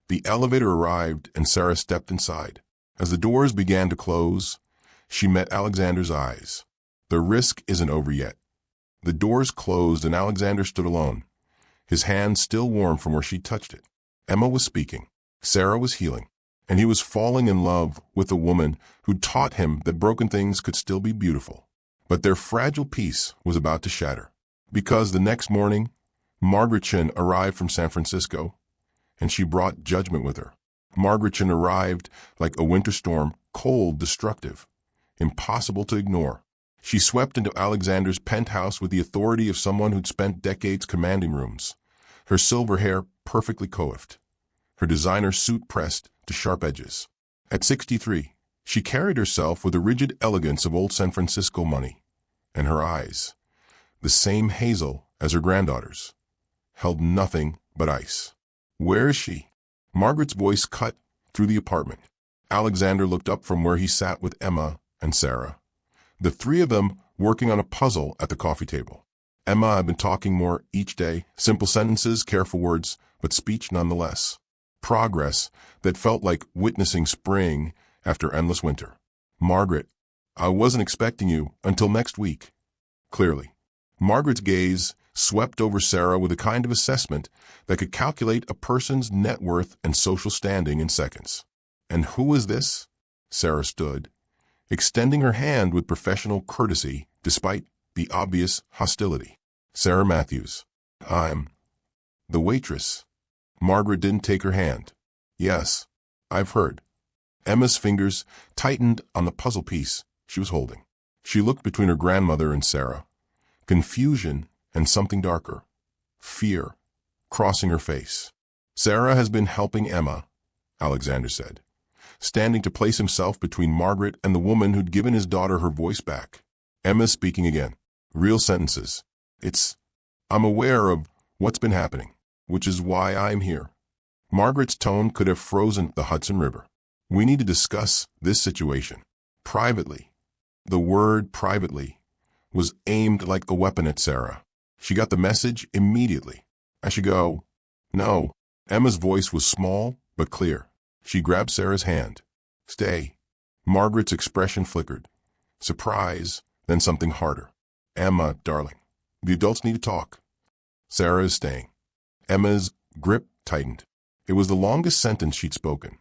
The elevator arrived and Sarah stepped inside. As the doors began to close, she met Alexander's eyes. "The risk isn't over yet. The doors closed and Alexander stood alone, his hand still warm from where she touched it. Emma was speaking. Sarah was healing. And he was falling in love with a woman who taught him that broken things could still be beautiful. But their fragile peace was about to shatter. Because the next morning, Margaretchen arrived from San Francisco, and she brought judgment with her. Margaretchen arrived like a winter storm, cold, destructive, impossible to ignore. She swept into Alexander's penthouse with the authority of someone who'd spent decades commanding rooms, her silver hair perfectly coiffed, her designer suit pressed to sharp edges. At 63, she carried herself with the rigid elegance of old San Francisco money, and her eyes, the same hazel as her granddaughter's, held nothing but ice. "Where is she?" Margaret's voice cut through the apartment. Alexander looked up from where he sat with Emma and Sarah, the three of them working on a puzzle at the coffee table. Emma had been talking more each day, simple sentences, careful words, but speech nonetheless. Progress that felt like witnessing spring after endless winter. "Margaret, I wasn't expecting you until next week." Clearly, Margaret's gaze swept over Sarah with a kind of assessment that could calculate a person's net worth and social standing in seconds. "And who is this?" Sarah stood, extending her hand with professional courtesy despite the obvious hostility. "Sarah Matthews. I'm the waitress." Margaret didn't take her hand. "Yes, I've heard." Emma's fingers tightened on the puzzle piece she was holding. She looked between her grandmother and Sarah, confusion and something darker, fear, crossing her face. "Sarah has been helping Emma," Alexander said, standing to place himself between Margaret and the woman who'd given his daughter her voice back. Emma's speaking again. Real sentences. I'm aware of what's been happening, which is why I'm here." Margaret's tone could have frozen the Hudson River. "We need to discuss this situation. Privately." The word privately was aimed like a weapon at Sarah. She got the message immediately. "I should go." "No." Emma's voice was small but clear. She grabbed Sarah's hand. "Stay." Margaret's expression flickered. Surprise, then something harder. "Emma, darling, the adults need to talk." "Sarah is staying." Emma's grip tightened. It was the longest sentence she'd spoken,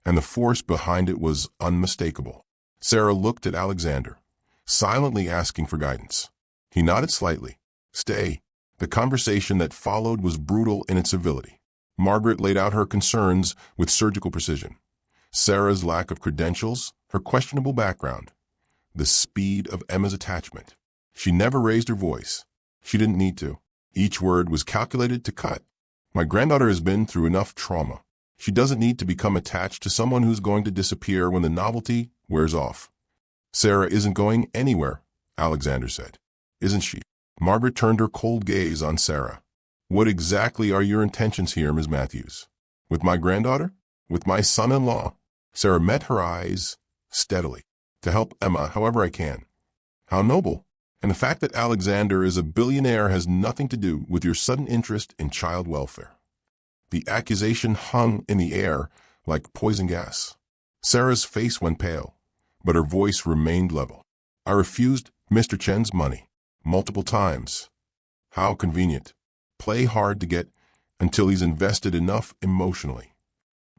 and the force behind it was unmistakable. Sarah looked at Alexander, silently asking for guidance. He nodded slightly. "Stay." The conversation that followed was brutal in its civility. Margaret laid out her concerns with surgical precision. Sarah's lack of credentials, her questionable background, the speed of Emma's attachment. She never raised her voice. She didn't need to. Each word was calculated to cut. "My granddaughter has been through enough trauma. She doesn't need to become attached to someone who's going to disappear when the novelty wears off." "Sarah isn't going anywhere," Alexander said. "Isn't she?" Margaret turned her cold gaze on Sarah. "What exactly are your intentions here, Ms. Matthews? With my granddaughter? With my son-in-law?" Sarah met her eyes steadily. "To help Emma however I can." "How noble. And the fact that Alexander is a billionaire has nothing to do with your sudden interest in child welfare." The accusation hung in the air like poison gas. Sarah's face went pale, but her voice remained level. "I refused Mr. Chen's money multiple times." "How convenient. Play hard to get until he's invested enough emotionally."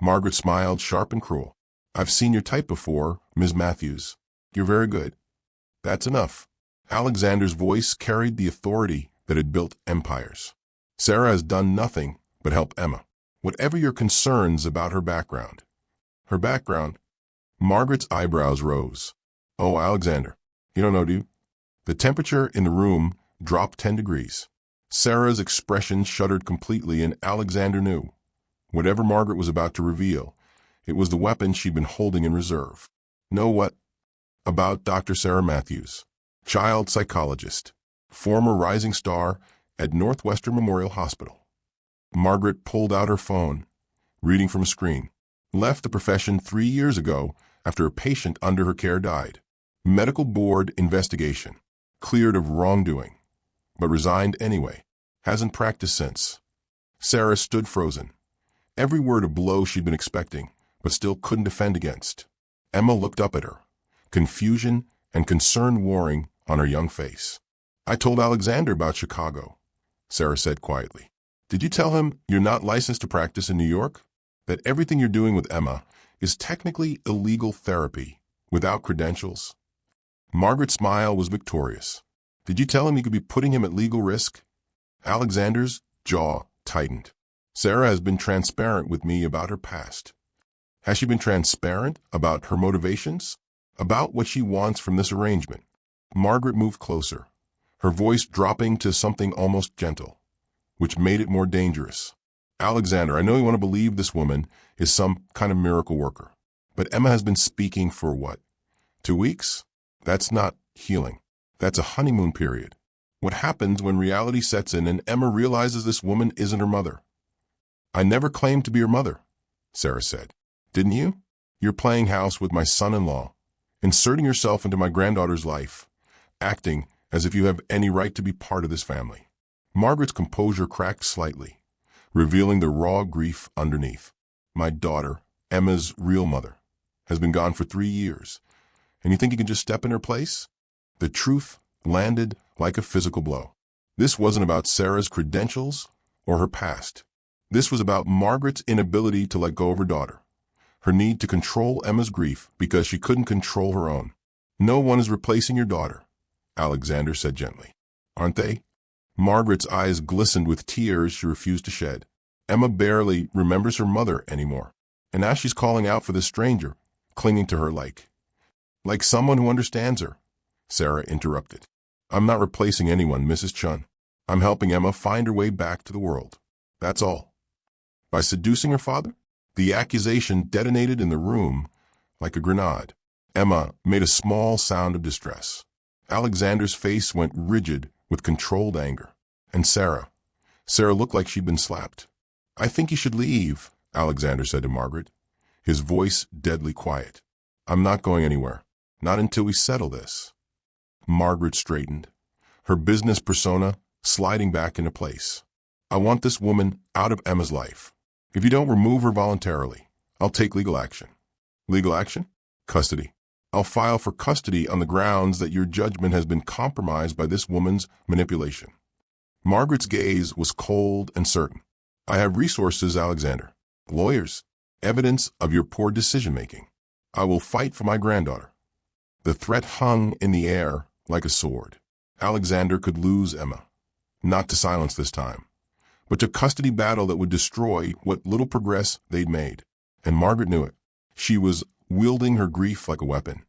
Margaret smiled, sharp and cruel. "I've seen your type before, Ms. Matthews. You're very good. That's enough." Alexander's voice carried the authority that had built empires. "Sarah has done nothing but help Emma. Whatever your concerns about her background." "Her background?" Margaret's eyebrows rose. "Oh, Alexander, you don't know, do you?" The temperature in the room dropped 10 degrees. Sarah's expression shuddered completely, and Alexander knew. Whatever Margaret was about to reveal, it was the weapon she'd been holding in reserve. "Know what?" "About Dr. Sarah Matthews, child psychologist, former rising star at Northwestern Memorial Hospital." Margaret pulled out her phone, reading from a screen. "Left the profession 3 years ago after a patient under her care died. Medical board investigation. Cleared of wrongdoing, but resigned anyway. Hasn't practiced since." Sarah stood frozen. Every word a blow she'd been expecting, but still couldn't defend against. Emma looked up at her, confusion and concern warring on her young face. I told Alexander about Chicago, Sarah said quietly. Did you tell him you're not licensed to practice in New York? That everything you're doing with Emma is technically illegal therapy without credentials? Margaret's smile was victorious. Did you tell him you could be putting him at legal risk? Alexander's jaw tightened. Sarah has been transparent with me about her past. Has she been transparent about her motivations? About what she wants from this arrangement? Margaret moved closer, her voice dropping to something almost gentle, which made it more dangerous. Alexander, I know you want to believe this woman is some kind of miracle worker, but Emma has been speaking for what? 2 weeks? That's not healing. That's a honeymoon period. What happens when reality sets in and Emma realizes this woman isn't her mother? I never claimed to be her mother, Sarah said. Didn't you? You're playing house with my son-in-law, inserting yourself into my granddaughter's life, acting as if you have any right to be part of this family. Margaret's composure cracked slightly, revealing the raw grief underneath. My daughter, Emma's real mother, has been gone for 3 years, and you think you can just step in her place? The truth landed like a physical blow. This wasn't about Sarah's credentials or her past. This was about Margaret's inability to let go of her daughter, her need to control Emma's grief because she couldn't control her own. No one is replacing your daughter, Alexander said gently. Aren't they? Margaret's eyes glistened with tears she refused to shed. Emma barely remembers her mother anymore, and now she's calling out for this stranger, clinging to her like someone who understands her. Sarah interrupted. I'm not replacing anyone, Mrs. Chun. I'm helping Emma find her way back to the world. That's all. By seducing her father? The accusation detonated in the room like a grenade. Emma made a small sound of distress. Alexander's face went rigid with controlled anger. And Sarah looked like she'd been slapped. I think you should leave, Alexander said to Margaret, his voice deadly quiet. I'm not going anywhere. Not until we settle this. Margaret straightened, her business persona sliding back into place. I want this woman out of Emma's life. If you don't remove her voluntarily, I'll take legal action. Legal action? Custody. I'll file for custody on the grounds that your judgment has been compromised by this woman's manipulation. Margaret's gaze was cold and certain. I have resources, Alexander. Lawyers. Evidence of your poor decision-making. I will fight for my granddaughter. The threat hung in the air like a sword. Alexander could lose Emma. Not to silence this time, but to custody battle that would destroy what little progress they'd made. And Margaret knew it. She was wielding her grief like a weapon,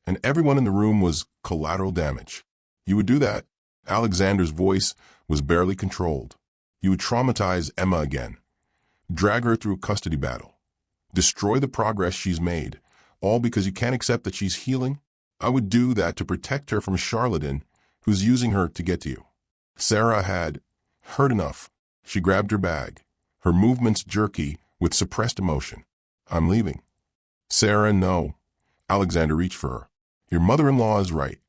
and everyone in the room was collateral damage. You would do that. Alexander's voice was barely controlled. You would traumatize Emma again, drag her through a custody battle, destroy the progress she's made, all because you can't accept that she's healing. I would do that to protect her from a charlatan who's using her to get to you. Sarah had heard enough. She grabbed her bag, her movements jerky with suppressed emotion. I'm leaving. Sarah, no. Alexander reached for her. Your mother-in-law is right.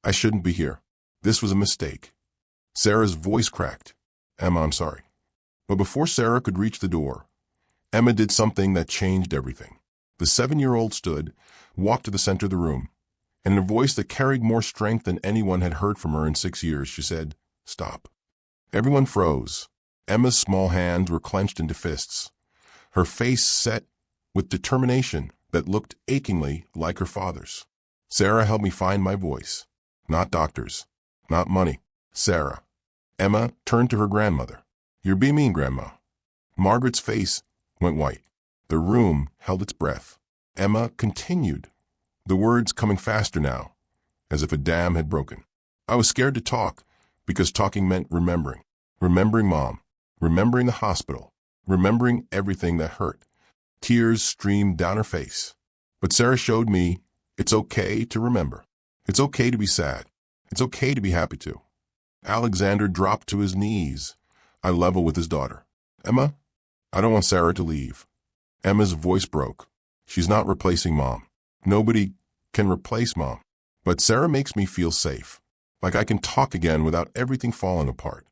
I shouldn't be here. This was a mistake. Sarah's voice cracked. Emma, I'm sorry. But before Sarah could reach the door, Emma did something that changed everything. The 7-year-old stood, walked to the center of the room, and in a voice that carried more strength than anyone had heard from her in 6 years, she said, Stop. Everyone froze. Emma's small hands were clenched into fists, her face set with determination that looked achingly like her father's. Sarah helped me find my voice. Not doctors. Not money. Sarah. Emma turned to her grandmother. You're being mean, Grandma. Margaret's face went white. The room held its breath. Emma continued, the words coming faster now, as if a dam had broken. I was scared to talk, because talking meant remembering. Remembering Mom. Remembering the hospital. Remembering everything that hurt. Tears streamed down her face. But Sarah showed me it's okay to remember. It's okay to be sad. It's okay to be happy too. Alexander dropped to his knees, eye level with his daughter. Emma, I don't want Sarah to leave. Emma's voice broke. She's not replacing Mom. Nobody can replace Mom. But Sarah makes me feel safe, like I can talk again without everything falling apart.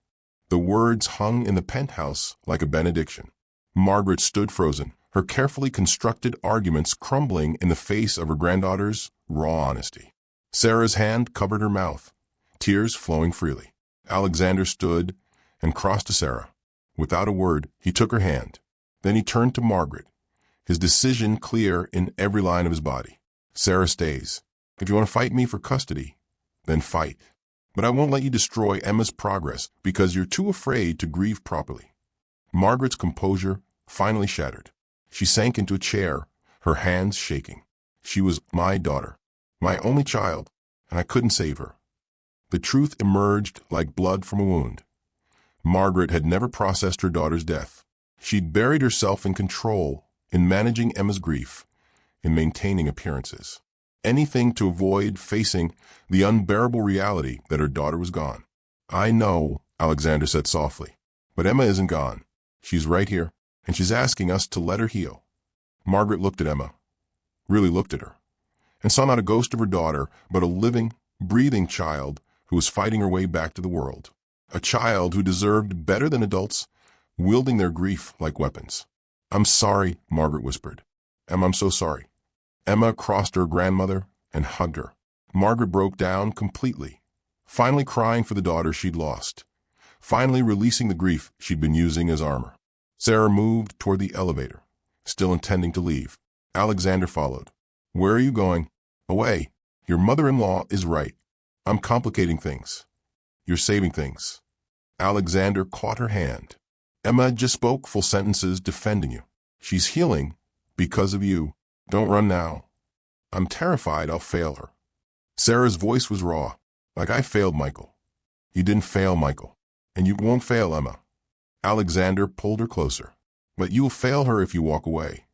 The words hung in the penthouse like a benediction. Margaret stood frozen, her carefully constructed arguments crumbling in the face of her granddaughter's raw honesty. Sarah's hand covered her mouth, tears flowing freely. Alexander stood and crossed to Sarah. Without a word, he took her hand. Then he turned to Margaret, his decision clear in every line of his body. Sarah stays. If you want to fight me for custody, then fight. But I won't let you destroy Emma's progress because you're too afraid to grieve properly. Margaret's composure finally shattered. She sank into a chair, her hands shaking. She was my daughter, my only child, and I couldn't save her. The truth emerged like blood from a wound. Margaret had never processed her daughter's death. She'd buried herself in control, in managing Emma's grief, in maintaining appearances. Anything to avoid facing the unbearable reality that her daughter was gone. I know, Alexander said softly, but Emma isn't gone. She's right here, and she's asking us to let her heal. Margaret looked at Emma, really looked at her, and saw not a ghost of her daughter, but a living, breathing child who was fighting her way back to the world. A child who deserved better than adults, wielding their grief like weapons. I'm sorry, Margaret whispered. Emma, I'm so sorry. Emma crossed her grandmother and hugged her. Margaret broke down completely, finally crying for the daughter she'd lost, finally releasing the grief she'd been using as armor. Sarah moved toward the elevator, still intending to leave. Alexander followed. Where are you going? Away. Your mother-in-law is right. I'm complicating things. You're saving things. Alexander caught her hand. Emma just spoke full sentences defending you. She's healing because of you. Don't run now. I'm terrified I'll fail her. Sarah's voice was raw, like I failed Michael. You didn't fail Michael, and you won't fail Emma. Alexander pulled her closer. But you will fail her if you walk away.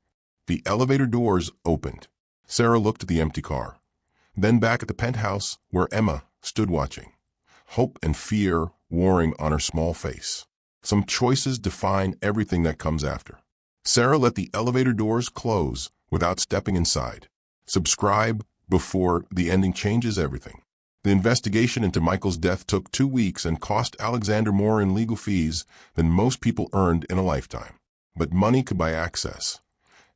The elevator doors opened. Sarah looked at the empty car, then back at the penthouse where Emma stood watching, hope and fear warring on her small face. Some choices define everything that comes after. Sarah let the elevator doors close without stepping inside. Subscribe before the ending changes everything. The investigation into Michael's death took 2 weeks and cost Alexander more in legal fees than most people earned in a lifetime. But money could buy access,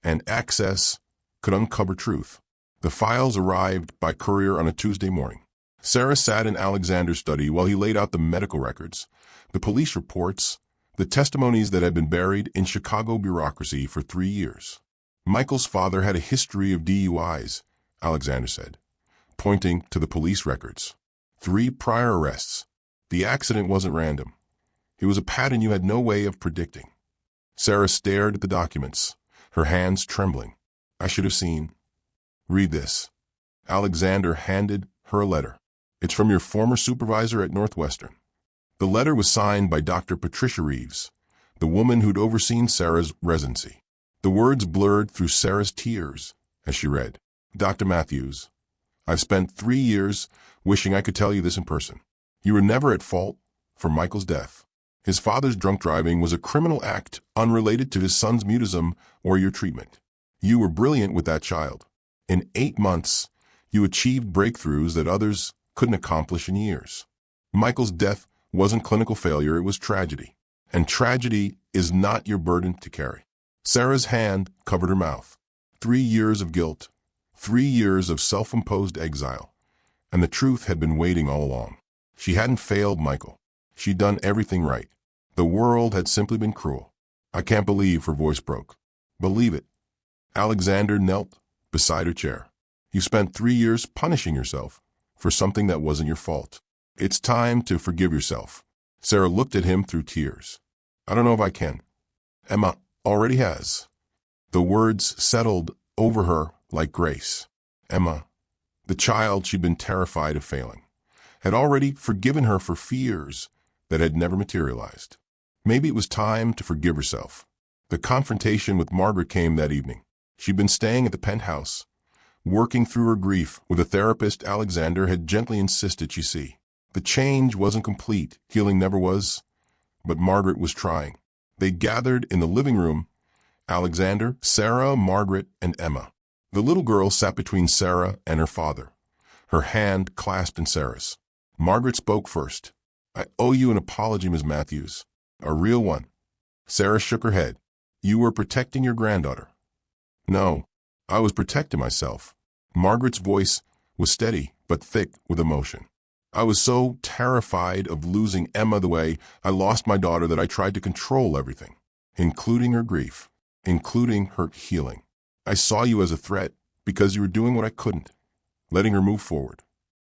and access could uncover truth. The files arrived by courier on a Tuesday morning. Sarah sat in Alexander's study while he laid out the medical records, the police reports, the testimonies that had been buried in Chicago bureaucracy for 3 years. Michael's father had a history of DUIs, Alexander said, pointing to the police records. 3 prior arrests. The accident wasn't random. It was a pattern you had no way of predicting. Sarah stared at the documents, her hands trembling. I should have seen. Read this. Alexander handed her a letter. It's from your former supervisor at Northwestern. The letter was signed by Dr. Patricia Reeves, the woman who'd overseen Sarah's residency. The words blurred through Sarah's tears as she read. Dr. Matthews, I've spent 3 years wishing I could tell you this in person. You were never at fault for Michael's death. His father's drunk driving was a criminal act unrelated to his son's mutism or your treatment. You were brilliant with that child. In 8 months, you achieved breakthroughs that others couldn't accomplish in years. Michael's death wasn't clinical failure, it was tragedy. And tragedy is not your burden to carry. Sarah's hand covered her mouth. 3 years of guilt, 3 years of self-imposed exile, and the truth had been waiting all along. She hadn't failed Michael. She'd done everything right. The world had simply been cruel. I can't believe, her voice broke. Believe it. Alexander knelt beside her chair. You spent 3 years punishing yourself for something that wasn't your fault. It's time to forgive yourself. Sarah looked at him through tears. I don't know if I can. Emma already has. The words settled over her like grace. Emma, the child she'd been terrified of failing, had already forgiven her for fears that had never materialized. Maybe it was time to forgive herself. The confrontation with Margaret came that evening. She'd been staying at the penthouse, working through her grief with a therapist Alexander had gently insisted she see. The change wasn't complete, healing never was, but Margaret was trying. They gathered in the living room, Alexander, Sarah, Margaret, and Emma. The little girl sat between Sarah and her father, her hand clasped in Sarah's. Margaret spoke first. I owe you an apology, Ms. Matthews. A real one. Sarah shook her head. You were protecting your granddaughter. No, I was protecting myself. Margaret's voice was steady but thick with emotion. I was so terrified of losing Emma the way I lost my daughter that I tried to control everything, including her grief, including her healing. I saw you as a threat because you were doing what I couldn't, letting her move forward.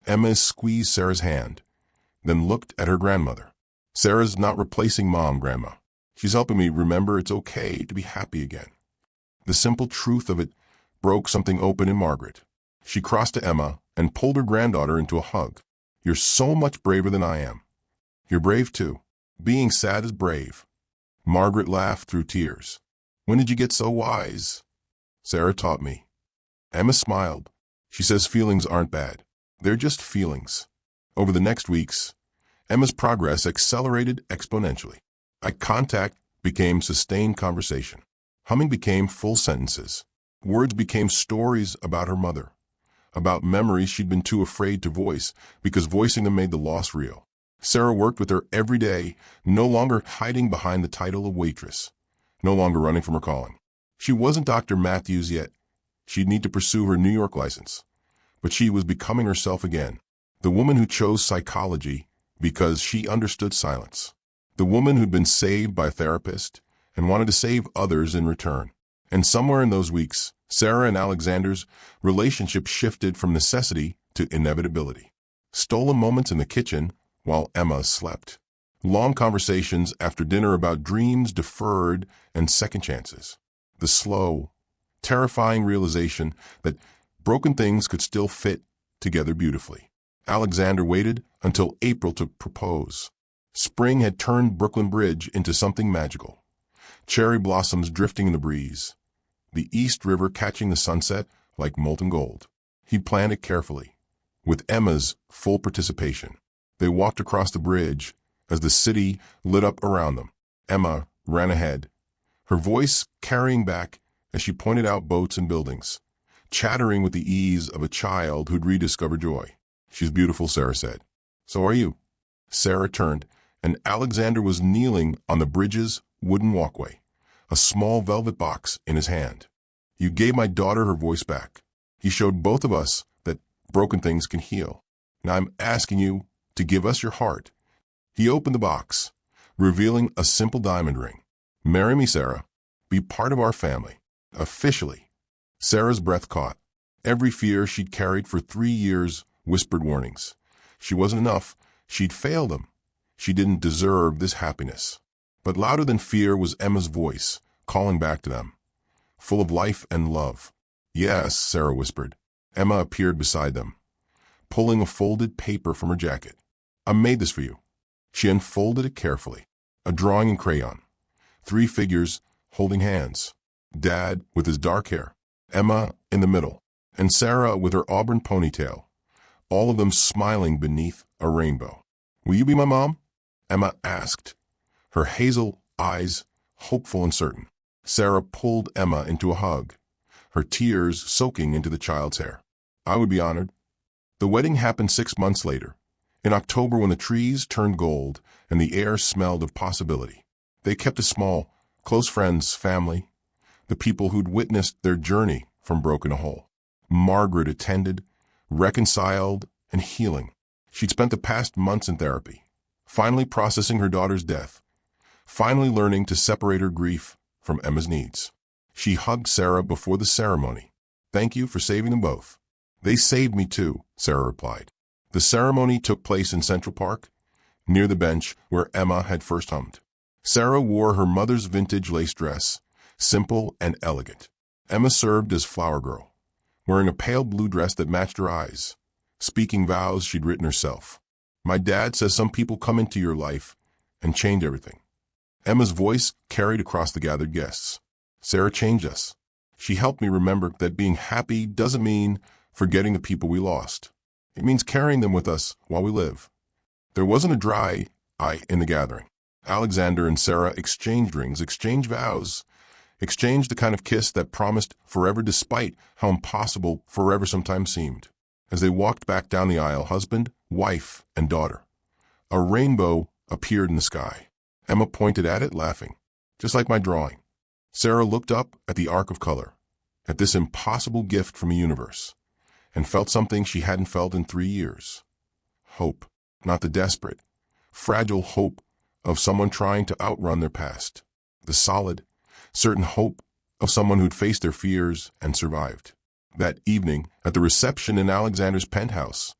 Emma squeezed Sarah's hand, then looked at her grandmother. Sarah's not replacing Mom, Grandma. She's helping me remember it's okay to be happy again. The simple truth of it broke something open in Margaret. She crossed to Emma and pulled her granddaughter into a hug. You're so much braver than I am. You're brave too. Being sad is brave. Margaret laughed through tears. When did you get so wise? Sarah taught me. Emma smiled. She says feelings aren't bad. They're just feelings. Over the next weeks, Emma's progress accelerated exponentially. Eye contact became sustained conversation. Humming became full sentences. Words became stories about her mother, about memories she'd been too afraid to voice because voicing them made the loss real. Sarah worked with her every day, no longer hiding behind the title of waitress, no longer running from her calling. She wasn't Dr. Matthews yet. She'd need to pursue her New York license. But she was becoming herself again, the woman who chose psychology because she understood silence, the woman who'd been saved by a therapist and wanted to save others in return. And somewhere in those weeks, Sarah and Alexander's relationship shifted from necessity to inevitability. Stolen moments in the kitchen while Emma slept. Long conversations after dinner about dreams deferred and second chances. The slow, terrifying realization that broken things could still fit together beautifully. Alexander waited until April to propose. Spring had turned Brooklyn Bridge into something magical. Cherry blossoms drifting in the breeze. The East River catching the sunset like molten gold. He'd planned it carefully, with Emma's full participation. They walked across the bridge as the city lit up around them. Emma ran ahead, her voice carrying back as she pointed out boats and buildings, chattering with the ease of a child who'd rediscovered joy. She's beautiful, Sarah said. So are you. Sarah turned, and Alexander was kneeling on the bridge's wooden walkway, a small velvet box in his hand. You gave my daughter her voice back. You showed both of us that broken things can heal. Now I'm asking you to give us your heart. He opened the box, revealing a simple diamond ring. Marry me, Sarah. Be part of our family. Officially. Sarah's breath caught. Every fear she'd carried for 3 years whispered warnings. She wasn't enough. She'd failed him. She didn't deserve this happiness. But louder than fear was Emma's voice, calling back to them, full of life and love. Yes, Sarah whispered. Emma appeared beside them, pulling a folded paper from her jacket. I made this for you. She unfolded it carefully. A drawing in crayon. 3 figures holding hands. Dad with his dark hair, Emma in the middle, and Sarah with her auburn ponytail, all of them smiling beneath a rainbow. Will you be my mom? Emma asked, her hazel eyes hopeful and certain. Sarah pulled Emma into a hug, her tears soaking into the child's hair. I would be honored. The wedding happened 6 months later, in October when the trees turned gold and the air smelled of possibility. They kept it small, close friends, family, the people who'd witnessed their journey from broken to whole. Margaret attended, reconciled, and healing. She'd spent the past months in therapy, finally processing her daughter's death, finally learning to separate her grief from Emma's needs. She hugged Sarah before the ceremony. Thank you for saving them both. They saved me too, Sarah replied. The ceremony took place in Central Park, near the bench where Emma had first hummed. Sarah wore her mother's vintage lace dress, simple and elegant. Emma served as flower girl, wearing a pale blue dress that matched her eyes, speaking vows she'd written herself. My dad says some people come into your life and change everything. Emma's voice carried across the gathered guests. Sarah changed us. She helped me remember that being happy doesn't mean forgetting the people we lost. It means carrying them with us while we live. There wasn't a dry eye in the gathering. Alexander and Sarah exchanged rings, exchanged vows, exchanged the kind of kiss that promised forever despite how impossible forever sometimes seemed. As they walked back down the aisle, husband, wife, and daughter, a rainbow appeared in the sky. Emma pointed at it, laughing, just like my drawing. Sarah looked up at the arc of color, at this impossible gift from a universe, and felt something she hadn't felt in 3 years. hope, not the desperate, fragile hope of someone trying to outrun their past. The solid, certain hope of someone who'd faced their fears and survived. That evening, at the reception in Alexander's penthouse,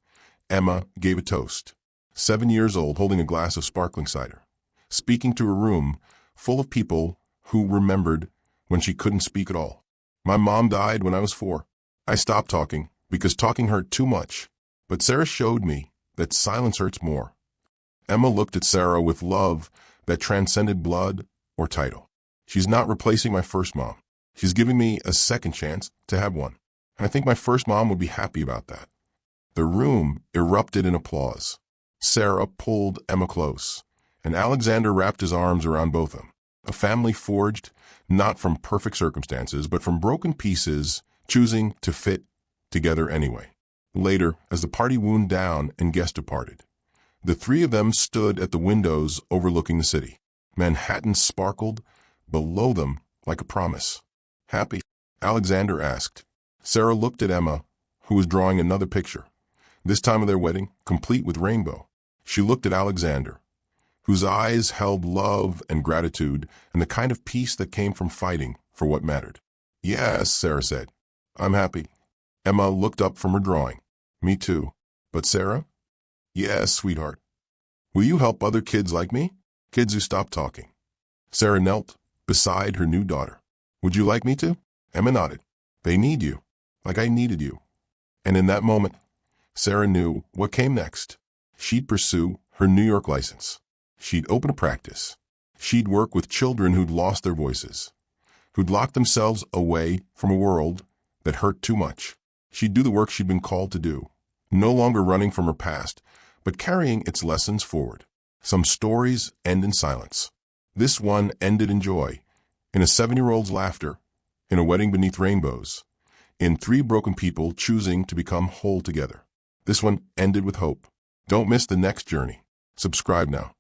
Emma gave a toast. 7 years old, holding a glass of sparkling cider, speaking to a room full of people who remembered when she couldn't speak at all. My mom died when I was 4. I stopped talking because talking hurt too much. But Sarah showed me that silence hurts more. Emma looked at Sarah with love that transcended blood or title. She's not replacing my first mom. She's giving me a second chance to have one. And I think my first mom would be happy about that. The room erupted in applause. Sarah pulled Emma close, and Alexander wrapped his arms around both of them. A family forged not from perfect circumstances, but from broken pieces, choosing to fit together anyway. Later, as the party wound down and guests departed, the three of them stood at the windows overlooking the city. Manhattan sparkled below them like a promise. Happy? Alexander asked. Sarah looked at Emma, who was drawing another picture, this time of their wedding, complete with rainbow. She looked at Alexander, whose eyes held love and gratitude and the kind of peace that came from fighting for what mattered. Yes, Sarah said. I'm happy. Emma looked up from her drawing. Me too. But Sarah? Yes, sweetheart. Will you help other kids like me? Kids who stop talking. Sarah knelt beside her new daughter. Would you like me to? Emma nodded. They need you, like I needed you. And in that moment, Sarah knew what came next. She'd pursue her New York license. She'd open a practice. She'd work with children who'd lost their voices, who'd locked themselves away from a world that hurt too much. She'd do the work she'd been called to do, no longer running from her past, but carrying its lessons forward. Some stories end in silence. This one ended in joy, in a 7-year-old's laughter, in a wedding beneath rainbows, in 3 broken people choosing to become whole together. This one ended with hope. Don't miss the next journey. Subscribe now.